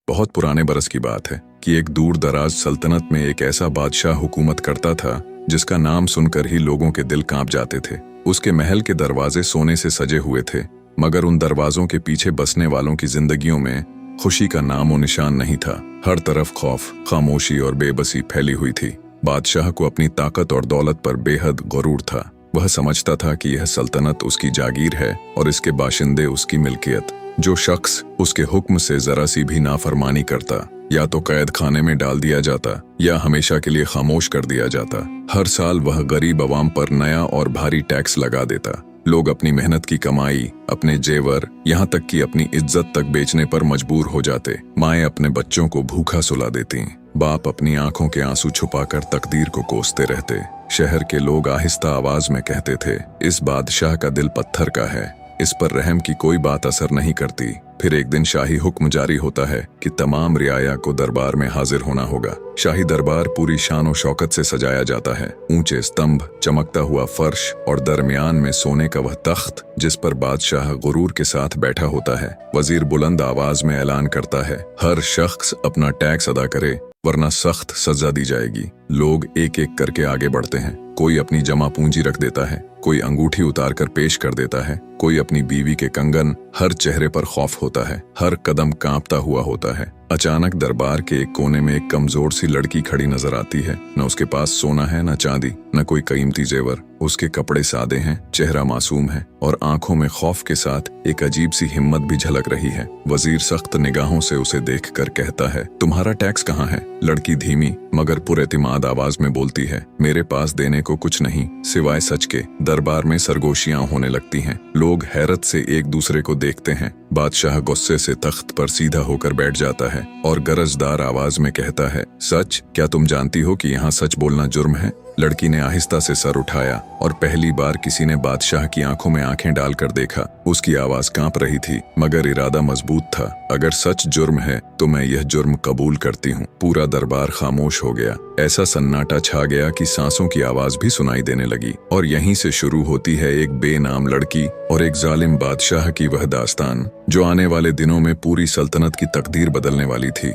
बहुत पुराने बरस की बात है कि एक दूर दराज सल्तनत में एक ऐसा बादशाह हुकूमत करता था जिसका नाम सुनकर ही लोगों के दिल कांप जाते थे। उसके महल के दरवाजे सोने से सजे हुए थे, मगर उन दरवाजों के पीछे बसने वालों की जिंदगियों में खुशी का नामो निशान नहीं था। हर तरफ खौफ, खामोशी और बेबसी फैली हुई थी। बादशाह को अपनी ताकत और दौलत पर बेहद गरूर था। वह समझता था कि यह सल्तनत उसकी जागीर है और इसके बाशिंदे उसकी मिल्कियत। जो शख्स उसके हुक्म से जरा सी भी नाफरमानी करता या तो कैद खाने में डाल दिया जाता या हमेशा के लिए खामोश कर दिया जाता। हर साल वह गरीब अवाम पर नया और भारी टैक्स लगा देता। लोग अपनी मेहनत की कमाई, अपने जेवर, यहाँ तक कि अपनी इज्जत तक बेचने पर मजबूर हो जाते। माएं अपने बच्चों को भूखा सुला देती, बाप अपनी आंखों के आंसू छुपाकर तकदीर को कोसते रहते। शहर के लोग आहिस्ता आवाज में कहते थे, इस बादशाह का दिल पत्थर का है, इस पर रहम की कोई बात असर नहीं करती। फिर एक दिन शाही हुक्म जारी होता है कि तमाम रियाया को दरबार में हाजिर होना होगा। शाही दरबार पूरी शान और शौकत से सजाया जाता है। ऊंचे स्तंभ, चमकता हुआ फर्श और दरमियान में सोने का वह तख्त जिस पर बादशाह गुरूर के साथ बैठा होता है। वजीर बुलंद आवाज में ऐलान करता है, हर शख्स अपना टैक्स अदा करे वरना सख्त सजा दी जाएगी। लोग एक एक करके आगे बढ़ते हैं। कोई अपनी जमा पूंजी रख देता है, कोई अंगूठी उतार कर पेश कर देता है, कोई अपनी बीवी के कंगन। हर चेहरे पर खौफ होता है, हर कदम कांपता हुआ होता है। अचानक दरबार के एक कोने में एक कमजोर सी लड़की खड़ी नजर आती है। न उसके पास सोना है, न चांदी, न कोई कीमती जेवर। उसके कपड़े सादे हैं, चेहरा मासूम है और आंखों में खौफ के साथ एक अजीब सी हिम्मत भी झलक रही है। वजीर सख्त निगाहों से उसे देखकर कहता है, तुम्हारा टैक्स कहाँ है? लड़की धीमी मगर पुरएतिमाद आवाज में बोलती है, मेरे पास देने को कुछ नहीं सिवाय सच के। दरबार में सरगोशियां होने लगती हैं। लोग हैरत से एक दूसरे को देखते हैं। बादशाह गुस्से से तख्त पर सीधा होकर बैठ जाता है और गरजदार आवाज में कहता है, सच? क्या तुम जानती हो कि यहाँ सच बोलना जुर्म है? लड़की ने आहिस्ता से सर उठाया और पहली बार किसी ने बादशाह की आंखों में आंखें डालकर देखा। उसकी आवाज कांप रही थी मगर इरादा मजबूत था। अगर सच जुर्म है तो मैं यह जुर्म कबूल करती हूँ। पूरा दरबार खामोश हो गया। ऐसा सन्नाटा छा गया कि सांसों की आवाज भी सुनाई देने लगी। और यहीं से शुरू होती है एक बेनाम लड़की और एक जालिम बादशाह की वह दास्तान जो आने वाले दिनों में पूरी सल्तनत की तकदीर बदलने वाली थी।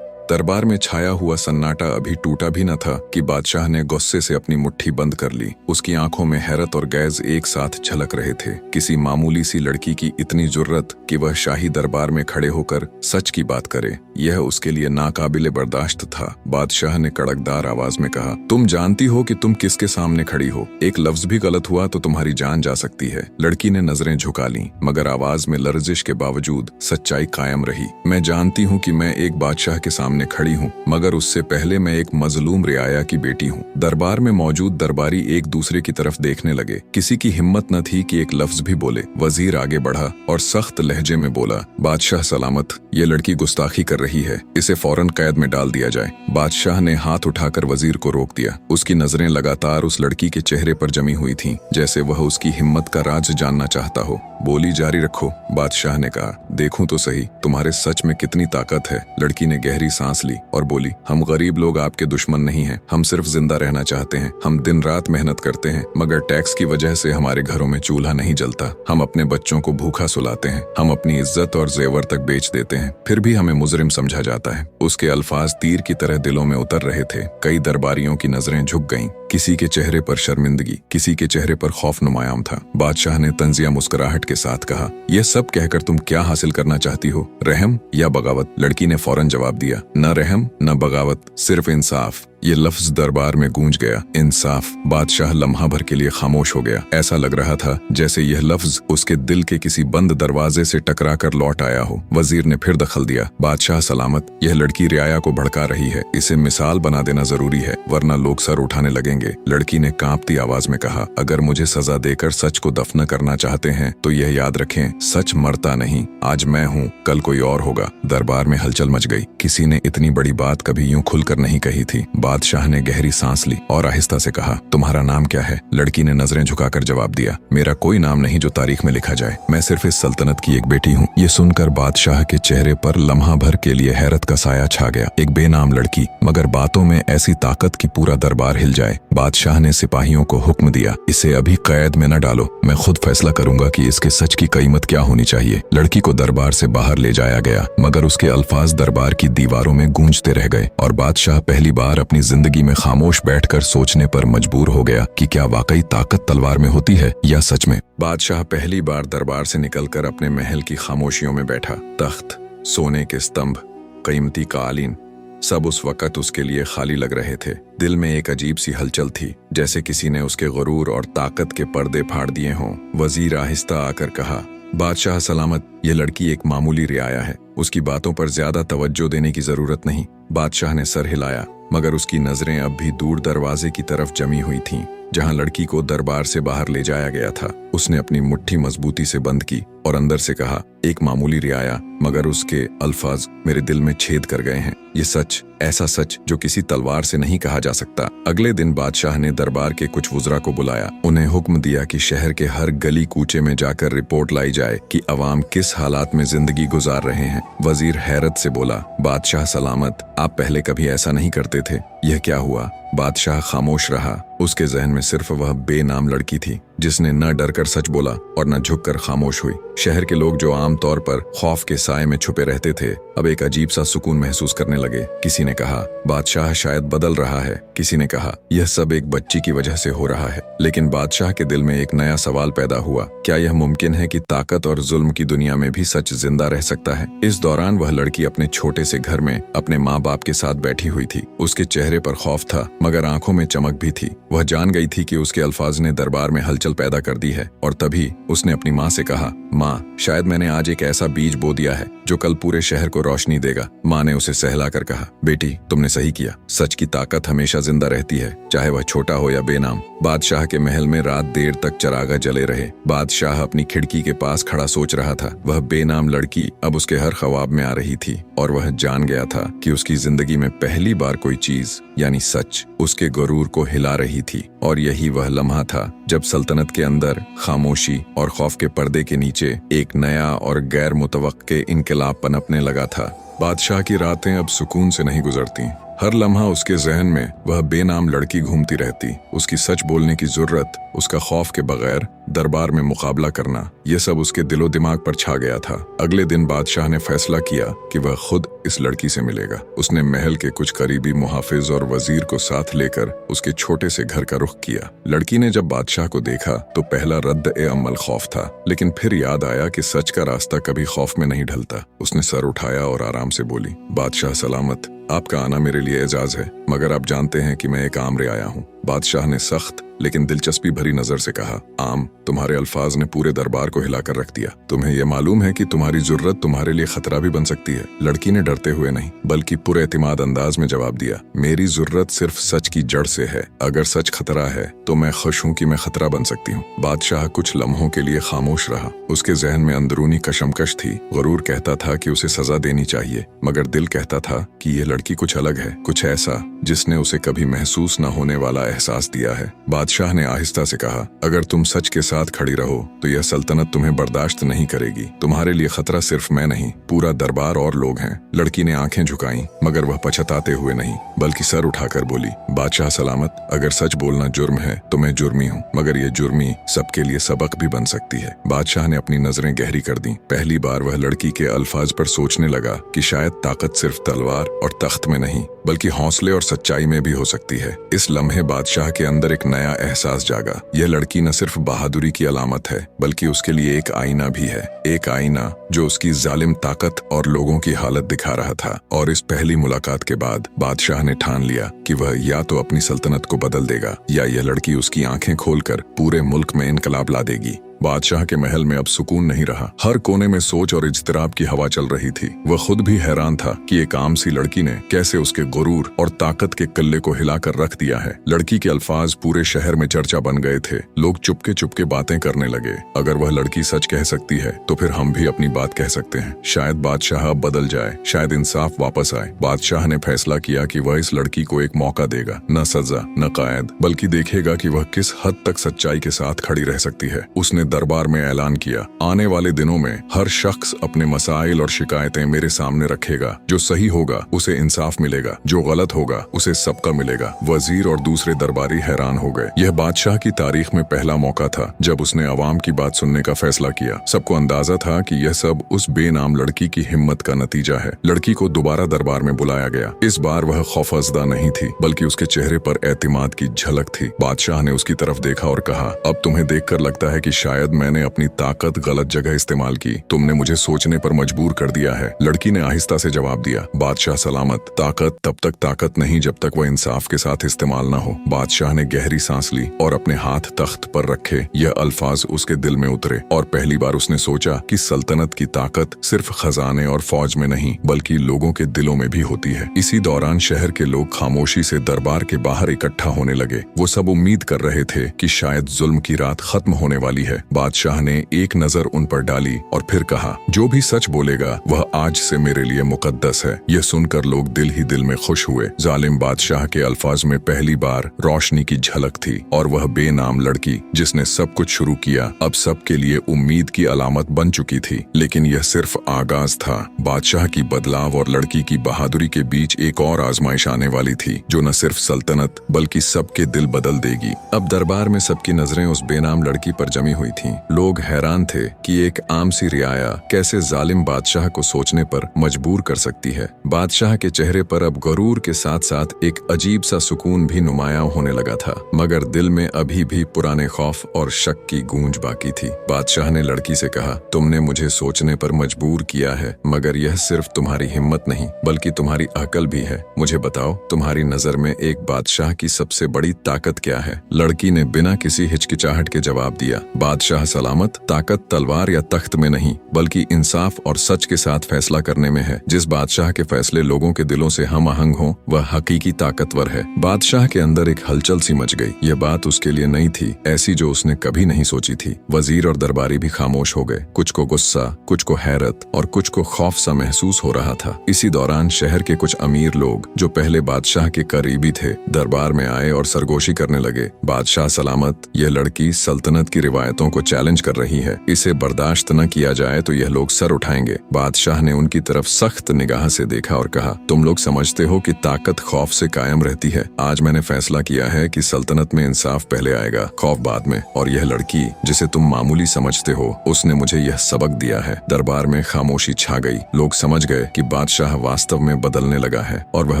दरबार में छाया हुआ सन्नाटा अभी टूटा भी न था कि बादशाह ने गुस्से से अपनी मुट्ठी बंद कर ली। उसकी आंखों में हैरत और गैज एक साथ झलक रहे थे। किसी मामूली सी लड़की की इतनी जुर्रत कि वह शाही दरबार में खड़े होकर सच की बात करे, यह उसके लिए नाकाबिले बर्दाश्त था। बादशाह ने कड़कदार आवाज में कहा, तुम जानती हो कि तुम किसके सामने खड़ी हो? एक लफ्ज भी गलत हुआ तो तुम्हारी जान जा सकती है। लड़की ने नजरें झुका ली मगर आवाज में लर्जिश के बावजूद सच्चाई कायम रही। मैं जानती हूँ कि मैं एक बादशाह के सामने खड़ी हूँ, मगर उससे पहले मैं एक मजलूम रियाया की बेटी हूँ। दरबार में मौजूद दरबारी एक दूसरे की तरफ देखने लगे। किसी की हिम्मत न थी कि एक लफ्ज भी बोले। वजीर आगे बढ़ा और सख्त लहजे में बोला, बादशाह सलामत, ये लड़की गुस्ताखी कर रही है, इसे फौरन कैद में डाल दिया जाए। बादशाह ने हाथ उठाकर वजीर को रोक दिया। उसकी नजरें लगातार उस लड़की के चेहरे पर जमी हुई थीं, जैसे वह उसकी हिम्मत का राज जानना चाहता हो। बोली जारी रखो, बादशाह ने कहा, देखूं तो सही तुम्हारे सच में कितनी ताकत है। लड़की ने गहरी सांस ली और बोली, हम गरीब लोग आपके दुश्मन नहीं हैं, हम सिर्फ जिंदा रहना चाहते हैं। हम दिन रात मेहनत करते हैं मगर टैक्स की वजह से हमारे घरों में चूल्हा नहीं जलता। हम अपने बच्चों को भूखा सुलाते हैं, हम अपनी इज्जत और जेवर तक बेच देते हैं, फिर भी हमें मुजरिम समझा जाता है। उसके अल्फाज तीर की तरह दिलों में उतर रहे थे। कई दरबारियों की नजरें झुक गईं। किसी के चेहरे पर शर्मिंदगी, किसी के चेहरे पर खौफ नुमायां था। बादशाह ने तंजिया मुस्कुराहट के साथ कहा, यह सब कहकर तुम क्या हासिल करना चाहती हो? रहम या बगावत? लड़की ने फौरन जवाब दिया, न रहम न बगावत, सिर्फ इंसाफ। ये लफ्ज दरबार में गूंज गया, इंसाफ। बादशाह लम्हा भर के लिए खामोश हो गया। ऐसा लग रहा था जैसे यह लफ्ज उसके दिल के किसी बंद दरवाजे से टकराकर लौट आया हो। वजीर ने फिर दखल दिया, बादशाह सलामत, यह लड़की रियाया को भड़का रही है, इसे मिसाल बना देना जरूरी है वरना लोग सर उठाने लगेंगे। लड़की ने कांपती आवाज में कहा, अगर मुझे सजा देकर सच को दफन करना चाहते हैं तो यह याद रखें, सच मरता नहीं। आज मैं हूँ, कल कोई और होगा। दरबार में हलचल मच गई। किसी ने इतनी बड़ी बात कभी यूं खुलकर नहीं कही थी। बादशाह ने गहरी सांस ली और आहिस्ता से कहा, तुम्हारा नाम क्या है? लड़की ने नजरें झुकाकर जवाब दिया, मेरा कोई नाम नहीं जो तारीख में लिखा जाए, मैं सिर्फ इस सल्तनत की एक बेटी हूँ। ये सुनकर बादशाह के चेहरे पर लम्हा भर के लिए हैरत का साया छा गया। एक बेनाम लड़की, मगर बातों में ऐसी ताकत कि पूरा दरबार हिल जाए। बादशाह ने सिपाहियों को हुक्म दिया, इसे अभी कैद में न डालो, मैं खुद फैसला करूंगा कि इसके सच की कीमत क्या होनी चाहिए। लड़की को दरबार से बाहर ले जाया गया, मगर उसके अल्फाज दरबार की दीवारों में गूंजते रह गए और बादशाह पहली बार अपनी जिंदगी में खामोश बैठकर सोचने पर मजबूर हो गया कि क्या वाकई ताकत तलवार में होती है या सच में। बादशाह पहली बार दरबार से निकलकर अपने महल की खामोशियों में बैठा। तख्त, सोने के स्तंभ, कीमती कालीन, सब उस वक्त उसके लिए खाली लग रहे थे। दिल में एक अजीब सी हलचल थी, जैसे किसी ने उसके गुरूर और ताकत के पर्दे फाड़ दिए हों। वजीर आहिस्ता आकर कहा, बादशाह सलामत, ये लड़की एक मामूली रियाया है, उसकी बातों पर ज्यादा तवज्जो देने की जरूरत नहीं। बादशाह ने सर हिलाया, मगर उसकी नजरें अब भी दूर दरवाजे की तरफ जमी हुई थीं, जहां लड़की को दरबार से बाहर ले जाया गया था। उसने अपनी मुट्ठी मजबूती से बंद की और अंदर से कहा, एक मामूली रियाया, मगर उसके अल्फाज मेरे दिल में छेद कर गए हैं। ये सच, ऐसा सच जो किसी तलवार से नहीं कहा जा सकता। अगले दिन बादशाह ने दरबार के कुछ वुज़रा को बुलाया। उन्हें हुक्म दिया कि शहर के हर गली कूचे में जाकर रिपोर्ट लाई जाए कि अवाम किस हालात में जिंदगी गुजार रहे हैं। वजीर हैरत से बोला, बादशाह सलामत, आप पहले कभी ऐसा नहीं करते थे, यह क्या हुआ? बादशाह खामोश रहा। उसके जहन में सिर्फ वह बेनाम लड़की थी जिसने न डरकर सच बोला और न झुककर खामोश हुई। शहर के लोग जो आमतौर पर खौफ के साए में छुपे रहते थे, अब एक अजीब सा सुकून महसूस करने लगे। किसी ने कहा, बादशाह शायद बदल रहा है। किसी ने कहा, यह सब एक बच्ची की वजह से हो रहा है। लेकिन बादशाह के दिल में एक नया सवाल पैदा हुआ, क्या यह मुमकिन है कि ताकत और जुल्म की दुनिया में भी सच जिंदा रह सकता है? इस दौरान वह लड़की अपने छोटे से घर में अपने माँ बाप के साथ बैठी हुई थी। उसके चेहरे पर खौफ था, मगर आंखों में चमक भी थी। वह जान गई थी कि उसके अल्फाज ने दरबार में हलचल पैदा कर दी है, और तभी उसने अपनी माँ से कहा, माँ, शायद मैंने आज एक ऐसा बीज बो दिया है जो कल पूरे शहर को रोशनी देगा। माँ ने उसे सहलाकर कहा, बेटी, तुमने सही किया। सच की ताकत हमेशा जिंदा रहती है, चाहे वह छोटा हो या बेनाम। बादशाह के महल में रात देर तक चरागा जले रहे। बादशाह अपनी खिड़की के पास खड़ा सोच रहा था। वह बेनाम लड़की अब उसके हर ख्वाब में आ रही थी, और वह जान गया था कि उसकी जिंदगी में पहली बार कोई चीज यानी सच उसके गुरूर को हिला रही थी। और यही वह लम्हा था जब सल्तनत के अंदर खामोशी और खौफ के पर्दे के नीचे एक नया और गैर मुतवक्के इनकलाब पनपने लगा था। बादशाह की रातें अब सुकून से नहीं गुजरती। हर लम्हा उसके जहन में वह बेनाम लड़की घूमती रहती, उसकी सच बोलने की जरूरत, उसका खौफ के बगैर दरबार में मुकाबला करना, यह सब उसके दिलो दिमाग पर छा गया था। अगले दिन बादशाह ने फैसला किया कि वह खुद इस लड़की से मिलेगा। उसने महल के कुछ करीबी मुहाफिज और वजीर को साथ लेकर उसके छोटे से घर का रुख किया। लड़की ने जब बादशाह को देखा तो पहला रद्द-ए-अमल खौफ था, लेकिन फिर याद आया कि सच का रास्ता कभी खौफ में नहीं ढलता। उसने सर उठाया और आराम से बोली, बादशाह सलामत, आपका आना मेरे लिए एजाज है, मगर आप जानते हैं कि मैं एक आम रियाया हूँ। बादशाह ने सख्त लेकिन दिलचस्पी भरी नजर से कहा, आम, तुम्हारे अल्फाज ने पूरे दरबार को हिलाकर रख दिया। तुम्हें यह मालूम है कि तुम्हारी जरूरत तुम्हारे लिए खतरा भी बन सकती है? लड़की ने डरते हुए नहीं बल्कि पूरे एतमाद अंदाज में जवाब दिया, मेरी जरूरत सिर्फ सच की जड़ से है। अगर सच खतरा है तो मैं खुश हूँ कि मैं खतरा बन सकती हूँ। बादशाह कुछ लम्हों के लिए खामोश रहा। उसके जहन में अंदरूनी कशमकश थी। गुरूर कहता था कि उसे सजा देनी चाहिए, मगर दिल कहता था कि यह लड़की कुछ अलग है, कुछ ऐसा जिसने उसे कभी महसूस न होने वाला एहसास दिया है। बादशाह ने आहिस्ता से कहा, अगर तुम सच के साथ खड़ी रहो तो यह सल्तनत तुम्हें बर्दाश्त नहीं करेगी। तुम्हारे लिए खतरा सिर्फ मैं नहीं, पूरा दरबार और लोग हैं। लड़की ने आंखें झुकाईं, मगर वह पछताते हुए नहीं बल्कि सर उठाकर बोली, बादशाह सलामत, अगर सच बोलना जुर्म है तो मैं जुर्मी हूँ, मगर यह जुर्मी सबके लिए सबक भी बन सकती है। बादशाह ने अपनी नजरें गहरी कर दी। पहली बार वह लड़की के अल्फाज पर सोचने लगा कि शायद ताकत सिर्फ तलवार और तख्त में नहीं बल्कि हौसले और सच्चाई में भी हो सकती है। इस लम्हे बादशाह के अंदर एक नया एहसास जागा। यह लड़की न सिर्फ बहादुरी की अलामत है बल्कि उसके लिए एक आईना भी है, एक आईना जो उसकी जालिम ताकत और लोगों की हालत दिखा रहा था। और इस पहली मुलाकात के बाद बादशाह ने ठान लिया कि वह या तो अपनी सल्तनत को बदल देगा या यह लड़की उसकी आंखें खोलकर पूरे मुल्क में इनकलाब ला देगी। बादशाह के महल में अब सुकून नहीं रहा। हर कोने में सोच और इज्तिराब की हवा चल रही थी। वह खुद भी हैरान था कि एक आम सी लड़की ने कैसे उसके गुरूर और ताकत के किले को हिलाकर रख दिया है। लड़की के अल्फाज पूरे शहर में चर्चा बन गए थे। लोग चुपके चुपके बातें करने लगे। अगर वह लड़की सच कह सकती है तो फिर हम भी अपनी बात कह सकते हैं। शायद बादशाह अब बदल जाए, शायद इंसाफ वापस आए। बादशाह ने फैसला किया कि वह इस लड़की को एक मौका देगा, न सजा न कैद, बल्कि देखेगा कि वह किस हद तक सच्चाई के साथ खड़ी रह सकती है। उसने दरबार में ऐलान किया, आने वाले दिनों में हर शख्स अपने मसाइल और शिकायतें मेरे सामने रखेगा। जो सही होगा उसे इंसाफ मिलेगा, जो गलत होगा उसे सबका मिलेगा। वजीर और दूसरे दरबारी हैरान हो गए। यह बादशाह की तारीख में पहला मौका था जब उसने अवाम की बात सुनने का फैसला किया। सबको अंदाजा था कि यह सब उस बेनाम लड़की की हिम्मत का नतीजा है। लड़की को दोबारा दरबार में बुलाया गया। इस बार वह खौफजदा नहीं थी, बल्कि उसके चेहरे पर एतिमाद की झलक थी। बादशाह ने उसकी तरफ देखा और कहा, अब तुम्हें देखकर लगता है कि शायद मैंने अपनी ताकत गलत जगह इस्तेमाल की। तुमने मुझे सोचने पर मजबूर कर दिया है। लड़की ने आहिस्ता से जवाब दिया, बादशाह सलामत, ताकत तब तक ताकत नहीं जब तक वह इंसाफ के साथ इस्तेमाल न हो। बादशाह ने गहरी सांस ली और अपने हाथ तख्त पर रखे। यह अल्फाज उसके दिल में उतरे और पहली बार उसने सोचा कि सल्तनत की ताकत सिर्फ खजाने और फौज में नहीं बल्कि लोगों के दिलों में भी होती है। इसी दौरान शहर के लोग खामोशी से दरबार के बाहर इकट्ठा होने लगे। वो सब उम्मीद कर रहे थे कि शायद जुल्म की रात खत्म होने वाली है। बादशाह ने एक नजर उन पर डाली और फिर कहा, जो भी सच बोलेगा वह आज से मेरे लिए मुकद्दस है। यह सुनकर लोग दिल ही दिल में खुश हुए। जालिम बादशाह के अल्फाज में पहली बार रोशनी की झलक थी और वह बेनाम लड़की जिसने सब कुछ शुरू किया अब सबके लिए उम्मीद की अलामत बन चुकी थी। लेकिन यह सिर्फ आगाज था। बादशाह की बदलाव और लड़की की बहादुरी के बीच एक और आजमाइश आने वाली थी जो न सिर्फ सल्तनत बल्कि सबके दिल बदल देगी। अब दरबार में सबकी नजरें उस बेनाम लड़की पर जमी हुई थीं। लोग हैरान थे कि एक आम सी रियाया कैसे जालिम बादशाह को सोचने पर मजबूर कर सकती है। बादशाह के चेहरे पर अब गरूर के साथ साथ एक अजीब सा सुकून भी नुमाया होने लगा था, मगर दिल में अभी भी पुराने खौफ और शक की गूंज बाकी थी। बादशाह ने लड़की से कहा, तुमने मुझे सोचने पर मजबूर किया है, मगर यह सिर्फ तुम्हारी हिम्मत नहीं बल्कि तुम्हारी अकल भी है। मुझे बताओ, तुम्हारी नजर में एक बादशाह की सबसे बड़ी ताकत क्या है? लड़की ने बिना किसी हिचकिचाहट के जवाब दिया, बादशाह सलामत, ताकत तलवार या तख्त में नहीं बल्कि इंसाफ और सच के साथ फैसला करने में है। जिस बादशाह के फैसले लोगों के दिलों से हम आहंग हों वह हकीकी ताकतवर है। बादशाह के अंदर एक हलचल सी मच गई। यह बात उसके लिए नई थी, ऐसी जो उसने कभी नहीं सोची थी। वजीर और दरबारी भी खामोश हो गए। कुछ को गुस्सा, कुछ को हैरत और कुछ को खौफ सा महसूस हो रहा था। इसी दौरान शहर के कुछ अमीर लोग जो पहले बादशाह के करीबी थे दरबार में आए और सरगोशी करने लगे। बादशाह सलामत, यह लड़की सल्तनत की रिवायतों को चैलेंज कर रही है। इसे बर्दाश्त न किया जाए तो यह लोग सर उठाएंगे। बादशाह ने उनकी तरफ सख्त निगाह से देखा और कहा, तुम लोग समझते हो कि ताकत खौफ से कायम रहती है। आज मैंने फैसला किया है कि सल्तनत में इंसाफ पहले आएगा, खौफ बाद में। और यह लड़की जिसे तुम मामूली समझते हो उसने मुझे यह सबक दिया है। दरबार में खामोशी छा गई। लोग समझ गए कि बादशाह वास्तव में बदलने लगा है और वह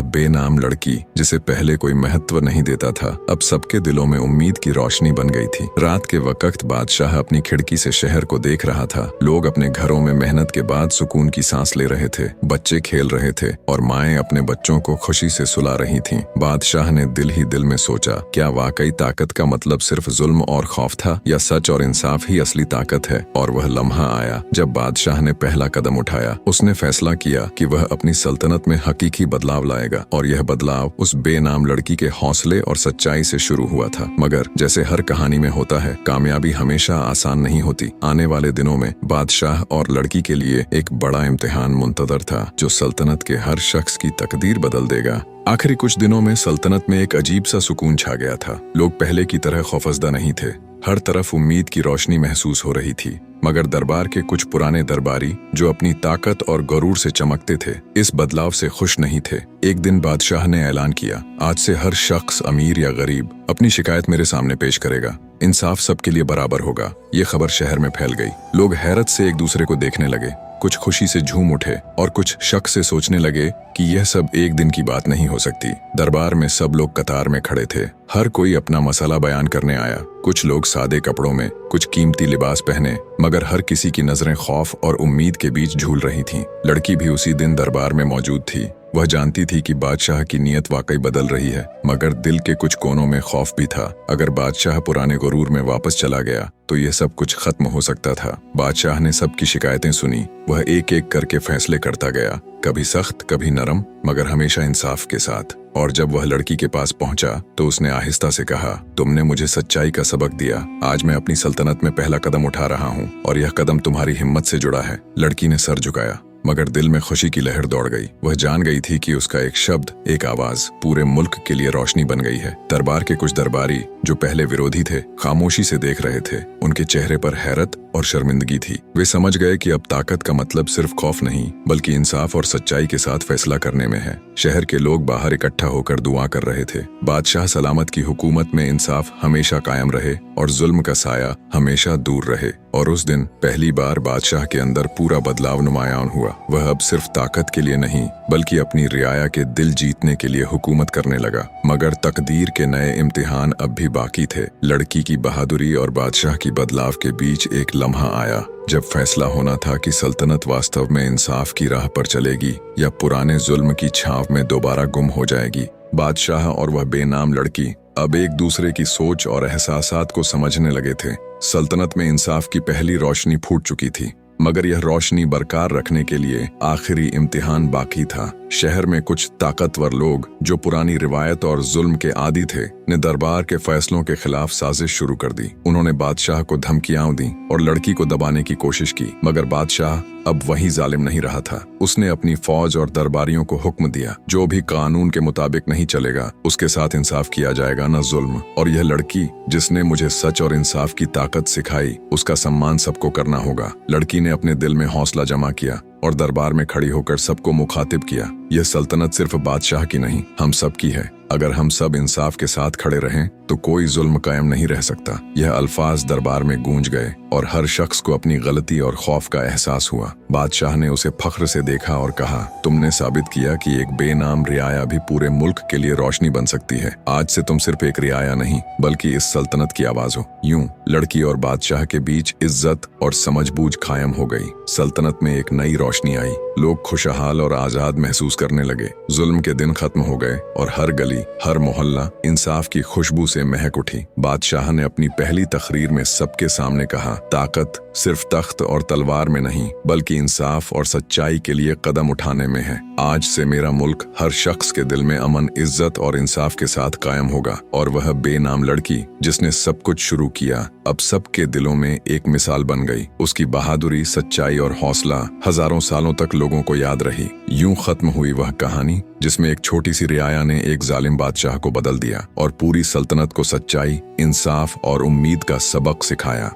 बेनाम लड़की जिसे पहले कोई महत्व नहीं देता था अब सबके दिलों में उम्मीद की रोशनी बन गई थी। रात के वक्त बादशाह अपनी खिड़की से शहर को देख रहा था। लोग अपने घरों में मेहनत के बाद सुकून की सांस ले रहे थे। बच्चे खेल रहे थे और माएं अपने बच्चों को खुशी से सुला रही थीं। बादशाह ने दिल ही दिल में सोचा, क्या वाकई ताकत का मतलब सिर्फ जुल्म और खौफ था या सच और इंसाफ ही असली ताकत है? और वह लम्हा आया जब बादशाह ने पहला कदम उठाया। उसने फैसला किया कि वह अपनी सल्तनत में हकीकी बदलाव लाएगा और यह बदलाव उस बेनाम लड़की के हौसले और सच्चाई से शुरू हुआ था। मगर जैसे हर कहानी में होता है, कामयाबी हमेशा आसान नहीं होती। आने वाले दिनों में बादशाह और लड़की के लिए एक बड़ा इम्तिहान मुंतजर था जो सल्तनत के हर शख्स की तकदीर बदल देगा। आखिरी कुछ दिनों में सल्तनत में एक अजीब सा सुकून छा गया था। लोग पहले की तरह खौफजदा नहीं थे। हर तरफ उम्मीद की रोशनी महसूस हो रही थी। मगर दरबार के कुछ पुराने दरबारी जो अपनी ताकत और गरूर से चमकते थे इस बदलाव से खुश नहीं थे। एक दिन बादशाह ने ऐलान किया, आज से हर शख्स अमीर या गरीब अपनी शिकायत मेरे सामने पेश करेगा। इंसाफ सबके लिए बराबर होगा। ये खबर शहर में फैल गई। लोग हैरत से एक दूसरे को देखने लगे। कुछ खुशी से झूम उठे और कुछ शक से सोचने लगे कि यह सब एक दिन की बात नहीं हो सकती। दरबार में सब लोग कतार में खड़े थे। हर कोई अपना मसला बयान करने आया। कुछ लोग सादे कपड़ों में, कुछ कीमती लिबास पहने, मगर हर किसी की नजरें खौफ और उम्मीद के बीच झूल रही थीं। लड़की भी उसी दिन दरबार में मौजूद थी। वह जानती थी कि बादशाह की नीयत वाकई बदल रही है, मगर दिल के कुछ कोनों में खौफ भी था। अगर बादशाह पुराने गुरूर में वापस चला गया तो यह सब कुछ खत्म हो सकता था। बादशाह ने सबकी शिकायतें सुनी। वह एक एक करके फैसले करता गया, कभी सख्त, कभी नरम, मगर हमेशा इंसाफ के साथ। और जब वह लड़की के पास पहुंचा तो उसने आहिस्ता से कहा, तुमने मुझे सच्चाई का सबक दिया। आज मैं अपनी सल्तनत में पहला कदम उठा रहा हूँ और यह कदम तुम्हारी हिम्मत से जुड़ा है। लड़की ने सर झुकाया, मगर दिल में खुशी की लहर दौड़ गई। वह जान गई थी कि उसका एक शब्द, एक आवाज पूरे मुल्क के लिए रोशनी बन गई है। दरबार के कुछ दरबारी जो पहले विरोधी थे, खामोशी से देख रहे थे। उनके चेहरे पर हैरत और शर्मिंदगी थी। वे समझ गए कि अब ताकत का मतलब सिर्फ खौफ नहीं, बल्कि इंसाफ और सच्चाई के साथ फैसला करने में है। शहर के लोग बाहर इकट्ठा होकर दुआ कर रहे थे। बादशाह सलामत की हुकूमत में इंसाफ हमेशा कायम रहे और जुल्म का साया हमेशा दूर रहे। और उस दिन पहली बार बादशाह के अंदर पूरा बदलाव नुमायां हुआ। वह अब सिर्फ ताकत के लिए नहीं, बल्कि अपनी रियाया के दिल जीतने के लिए हुकूमत करने लगा। मगर तकदीर के नए इम्तिहान अब भी बाकी थे। लड़की की बहादुरी और बादशाह की बदलाव के बीच एक लम्हा आया जब फैसला होना था कि सल्तनत वास्तव में इंसाफ की राह पर चलेगी या पुराने जुल्म की छाव में दोबारा गुम हो जाएगी। बादशाह और वह बेनाम लड़की अब एक दूसरे की सोच और एहसासात को समझने लगे थे। सल्तनत में इंसाफ की पहली रोशनी फूट चुकी थी, मगर यह रोशनी बरकरार रखने के लिए आखिरी इम्तिहान बाकी था। शहर में कुछ ताकतवर लोग जो पुरानी रिवायत और जुल्म के आदी थे, ने दरबार के फैसलों के खिलाफ साजिश शुरू कर दी। उन्होंने बादशाह को धमकियां दी और लड़की को दबाने की कोशिश की, मगर बादशाह अब वही जालिम नहीं रहा था। उसने अपनी फौज और दरबारियों को हुक्म दिया, जो भी कानून के मुताबिक नहीं चलेगा उसके साथ इंसाफ किया जाएगा, न जुल्म। और यह लड़की जिसने मुझे सच और इंसाफ की ताकत सिखाई, उसका सम्मान सबको करना होगा। लड़की ने अपने दिल में हौसला जमा किया और दरबार में खड़ी होकर सबको मुखातिब किया। यह सल्तनत सिर्फ बादशाह की नहीं, हम सब की है। अगर हम सब इंसाफ के साथ खड़े रहें तो कोई जुल्म कायम नहीं रह सकता। यह अल्फाज दरबार में गूंज गए और हर शख्स को अपनी गलती और खौफ का एहसास हुआ। बादशाह ने उसे फख्र से देखा और कहा, तुमने साबित किया कि एक बेनाम रियाया भी पूरे मुल्क के लिए रोशनी बन सकती है। आज से तुम सिर्फ एक रियाया नहीं, बल्कि इस सल्तनत की आवाज हो। यूं लड़की और बादशाह के बीच इज्जत और समझबूझ कायम हो गई। सल्तनत में एक नई रोशनी आई। लोग खुशहाल और आजाद महसूस करने लगे। जुल्म के दिन खत्म हो गए और हर गली, हर मोहल्ला इंसाफ की खुशबू से महक उठी। बादशाह ने अपनी पहली तकरीर में सबके सामने कहा, ताकत सिर्फ तख्त और तलवार में नहीं, बल्कि इंसाफ और सच्चाई के लिए कदम उठाने में है। आज से मेरा मुल्क हर शख्स के दिल में अमन, इज्जत और इंसाफ के साथ कायम होगा। और वह बेनाम लड़की जिसने सब कुछ शुरू किया, अब सबके दिलों में एक मिसाल बन गई। उसकी बहादुरी, सच्चाई और हौसला हजारों सालों तक लोगों को याद रही। यूं खत्म हुई वह कहानी जिसमें एक छोटी सी रियाया ने एक जालिम बादशाह को बदल दिया और पूरी सल्तनत को सच्चाई, इंसाफ और उम्मीद का सबक सिखाया।